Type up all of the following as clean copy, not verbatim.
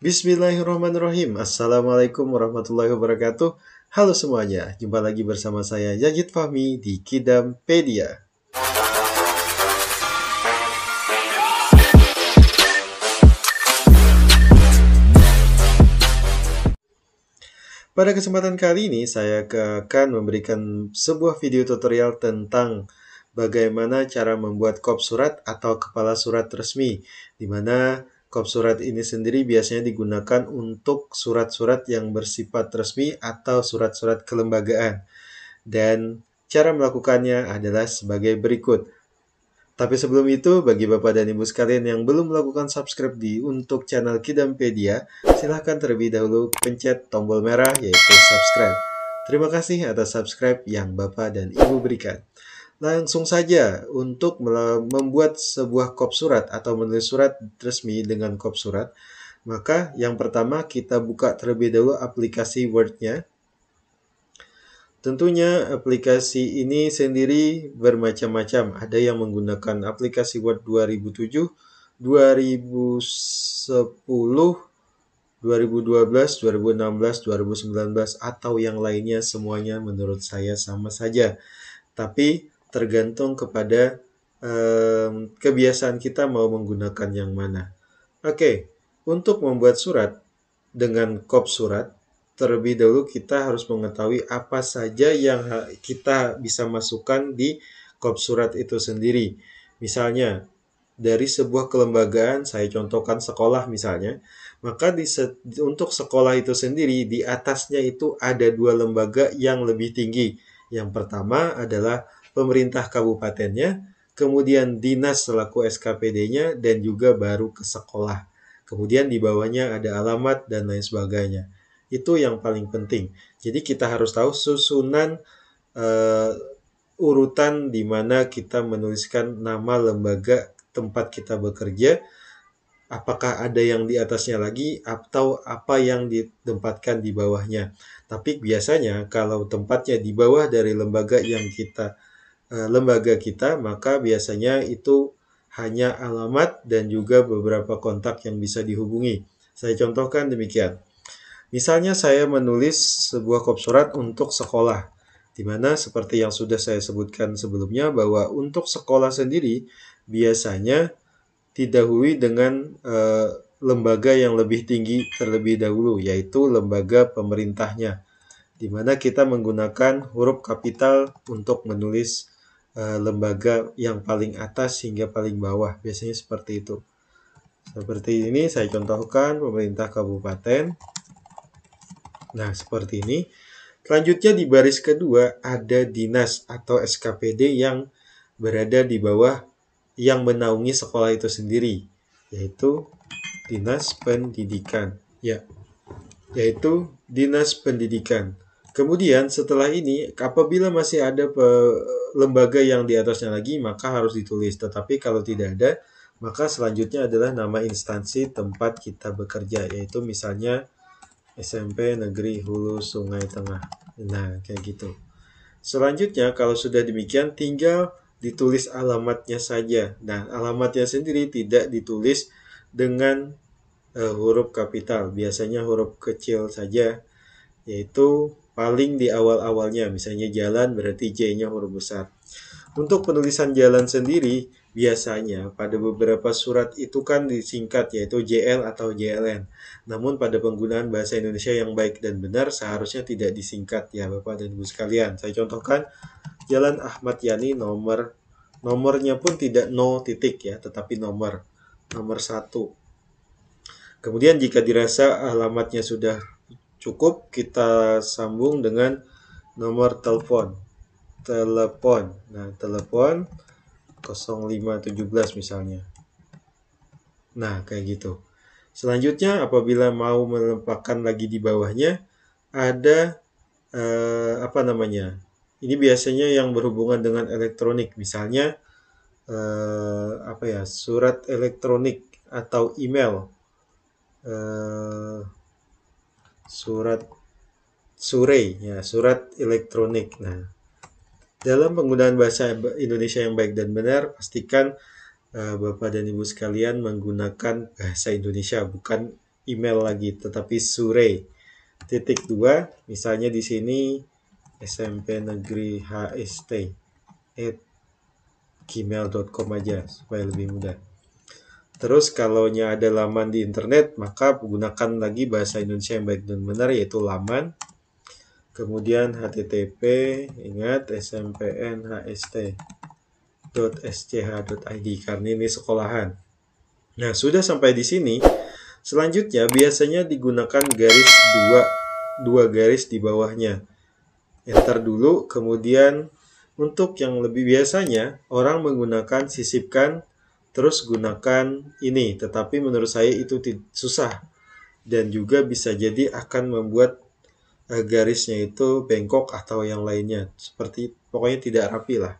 Bismillahirrahmanirrahim. Assalamualaikum warahmatullahi wabarakatuh. Halo semuanya, jumpa lagi bersama saya Yazid Fahmi di Kidampedia. Pada kesempatan kali ini saya akan memberikan sebuah video tutorial tentang bagaimana cara membuat kop surat atau kepala surat resmi, di mana kop surat ini sendiri biasanya digunakan untuk surat-surat yang bersifat resmi atau surat-surat kelembagaan. Dan cara melakukannya adalah sebagai berikut. Tapi sebelum itu, bagi Bapak dan Ibu sekalian yang belum melakukan subscribe untuk channel Kidampedia, silahkan terlebih dahulu pencet tombol merah yaitu subscribe. Terima kasih atas subscribe yang Bapak dan Ibu berikan. Langsung saja untuk membuat sebuah kop surat atau menulis surat resmi dengan kop surat, maka yang pertama kita buka terlebih dahulu aplikasi Word-nya. Tentunya aplikasi ini sendiri bermacam-macam. Ada yang menggunakan aplikasi Word 2007, 2010, 2012, 2016, 2019, atau yang lainnya, semuanya menurut saya sama saja. Tapi tergantung kepada kebiasaan kita mau menggunakan yang mana. Oke, untuk membuat surat dengan kop surat, terlebih dahulu kita harus mengetahui apa saja yang kita bisa masukkan di kop surat itu sendiri. Misalnya, dari sebuah kelembagaan, saya contohkan sekolah misalnya, maka untuk sekolah itu sendiri, di atasnya itu ada dua lembaga yang lebih tinggi. Yang pertama adalah pemerintah kabupatennya, kemudian dinas selaku SKPD-nya, dan juga baru ke sekolah. Kemudian di bawahnya ada alamat dan lain sebagainya. Itu yang paling penting. Jadi kita harus tahu susunan urutan di mana kita menuliskan nama lembaga tempat kita bekerja, apakah ada yang di atasnya lagi atau apa yang ditempatkan di bawahnya. Tapi biasanya kalau tempatnya di bawah dari lembaga kita, maka biasanya itu hanya alamat dan juga beberapa kontak yang bisa dihubungi. Saya contohkan demikian. Misalnya saya menulis sebuah kop surat untuk sekolah, di mana seperti yang sudah saya sebutkan sebelumnya bahwa untuk sekolah sendiri biasanya didahului dengan lembaga yang lebih tinggi terlebih dahulu, yaitu lembaga pemerintahnya, di mana kita menggunakan huruf kapital untuk menulis lembaga yang paling atas hingga paling bawah, biasanya seperti itu. Seperti ini saya contohkan pemerintah kabupaten. Nah, seperti ini. Selanjutnya di baris kedua ada dinas atau SKPD yang berada di bawah yang menaungi sekolah itu sendiri, yaitu Dinas Pendidikan. Yaitu Dinas Pendidikan. Kemudian setelah ini, apabila masih ada lembaga yang di atasnya lagi, maka harus ditulis. Tetapi kalau tidak ada, maka selanjutnya adalah nama instansi tempat kita bekerja, yaitu misalnya SMP Negeri Hulu Sungai Tengah. Nah, kayak gitu. Selanjutnya, kalau sudah demikian, tinggal ditulis alamatnya saja. Nah, alamatnya sendiri tidak ditulis dengan huruf kapital. Biasanya huruf kecil saja, yaitu paling di awal-awalnya. Misalnya jalan, berarti J-nya huruf besar. Untuk penulisan jalan sendiri, biasanya pada beberapa surat itu kan disingkat, yaitu JL atau JLN. Namun pada penggunaan bahasa Indonesia yang baik dan benar seharusnya tidak disingkat ya Bapak dan Ibu sekalian. Saya contohkan Jalan Ahmad Yani nomornya pun tidak no titik ya, tetapi nomor 1. Kemudian jika dirasa alamatnya sudah cukup, kita sambung dengan nomor telepon. Nah, telepon 0517 misalnya. Nah, kayak gitu. Selanjutnya, apabila mau menempatkan lagi di bawahnya, ada apa namanya? Ini biasanya yang berhubungan dengan elektronik, misalnya surat elektronik atau email, surat surat elektronik. Nah, dalam penggunaan bahasa Indonesia yang baik dan benar, pastikan Bapak dan Ibu sekalian menggunakan bahasa Indonesia, bukan email lagi, tetapi Sure. Titik 2, misalnya di sini smpnegrihst@gmail.com aja supaya lebih mudah. Terus kalau ada laman di internet, maka gunakan lagi bahasa Indonesia yang baik dan benar, yaitu laman. Kemudian http, ingat smpnhst.sch.id karena ini sekolahan. Nah, sudah sampai di sini. Selanjutnya biasanya digunakan garis dua garis di bawahnya. Enter dulu, kemudian untuk yang lebih biasanya orang menggunakan sisipkan terus gunakan ini, tetapi menurut saya itu susah dan juga bisa jadi akan membuat garisnya itu bengkok atau yang lainnya, seperti pokoknya tidak rapi lah.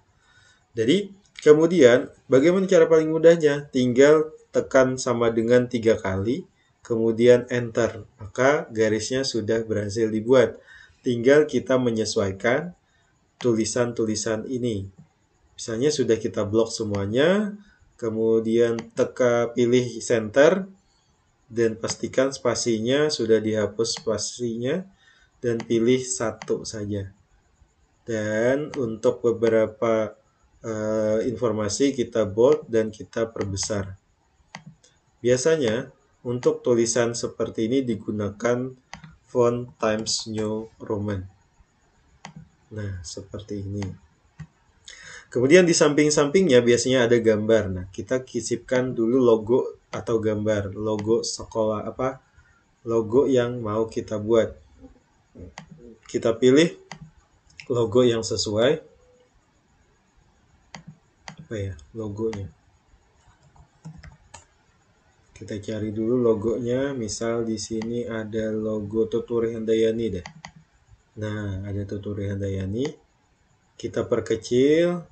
Jadi kemudian bagaimana cara paling mudahnya? Tinggal tekan sama dengan 3 kali, kemudian enter, maka garisnya sudah berhasil dibuat. Tinggal kita menyesuaikan tulisan-tulisan ini. Misalnya sudah kita blok semuanya, kemudian pilih center, dan pastikan spasinya sudah dihapus spasinya, dan pilih 1 saja. Dan untuk beberapa informasi kita bold dan kita perbesar. Biasanya untuk tulisan seperti ini digunakan font Times New Roman. Nah, seperti ini. Kemudian di samping-sampingnya biasanya ada gambar. Nah, kita sisipkan dulu logo atau gambar, logo sekolah logo yang mau kita buat. Kita pilih logo yang sesuai. Logonya. Kita cari dulu logonya, misal di sini ada logo Tuturi Handayani deh. Nah, ada Tuturi Handayani. Kita perkecil.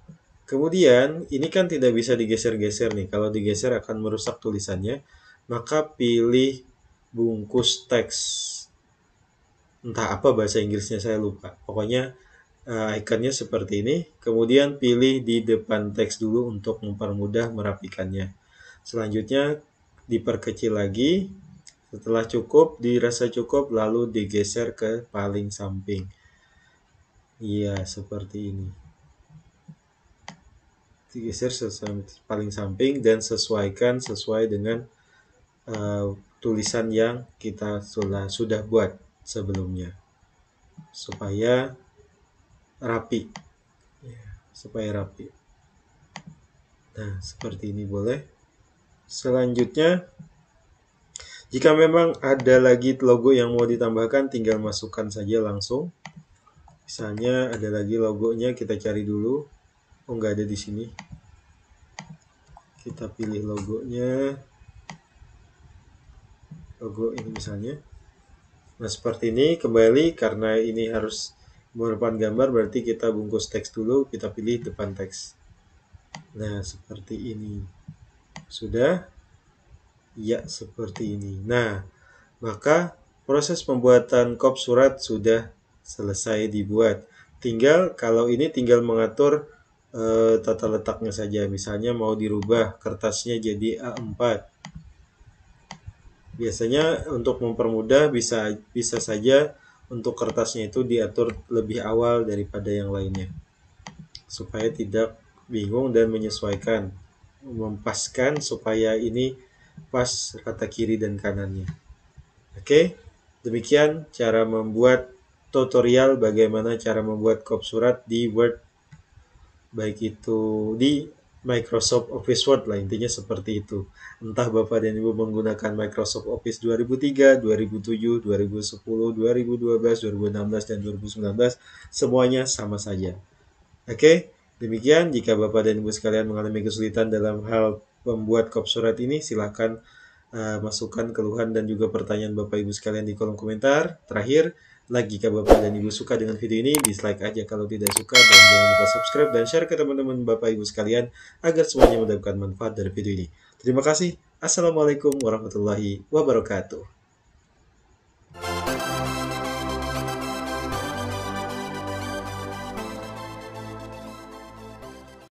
Kemudian, ini kan tidak bisa digeser-geser nih. Kalau digeser akan merusak tulisannya. Maka pilih bungkus teks. Entah apa bahasa Inggrisnya, saya lupa. Pokoknya ikonnya seperti ini. Kemudian pilih di depan teks dulu untuk mempermudah merapikannya. Selanjutnya diperkecil lagi. Setelah dirasa cukup, lalu digeser ke paling samping. Iya, seperti ini. Digeser paling samping dan sesuaikan sesuai dengan tulisan yang kita sudah buat sebelumnya. Supaya rapi. Nah, seperti ini boleh. Selanjutnya, jika memang ada lagi logo yang mau ditambahkan, tinggal masukkan saja langsung. Misalnya ada lagi logonya, kita cari dulu. Oh, nggak ada di sini. Kita pilih logonya. Logo ini misalnya. Nah, seperti ini kembali karena ini harus merupakan gambar, berarti kita bungkus teks dulu, kita pilih depan teks. Nah, seperti ini. Sudah? Ya, seperti ini. Nah, maka proses pembuatan kop surat sudah selesai dibuat. Kalau ini tinggal mengatur tata letaknya saja. Misalnya mau dirubah kertasnya jadi A4. Biasanya untuk mempermudah bisa saja untuk kertasnya itu diatur lebih awal daripada yang lainnya. Supaya tidak bingung dan menyesuaikan. Mempaskan supaya ini pas kata kiri dan kanannya. Oke, demikian cara membuat tutorial bagaimana cara membuat kop surat di Word. Baik itu di Microsoft Office Word lah, intinya seperti itu. Entah Bapak dan Ibu menggunakan Microsoft Office 2003, 2007, 2010, 2012, 2016, dan 2019, semuanya sama saja. Oke, demikian. Jika Bapak dan Ibu sekalian mengalami kesulitan dalam hal membuat kop surat ini, silakan masukkan keluhan dan juga pertanyaan Bapak Ibu sekalian di kolom komentar. Terakhir, jika Bapak dan Ibu suka dengan video ini, dislike aja kalau tidak suka, dan jangan lupa subscribe dan share ke teman-teman Bapak Ibu sekalian agar semuanya mendapatkan manfaat dari video ini. Terima kasih. Assalamualaikum warahmatullahi wabarakatuh.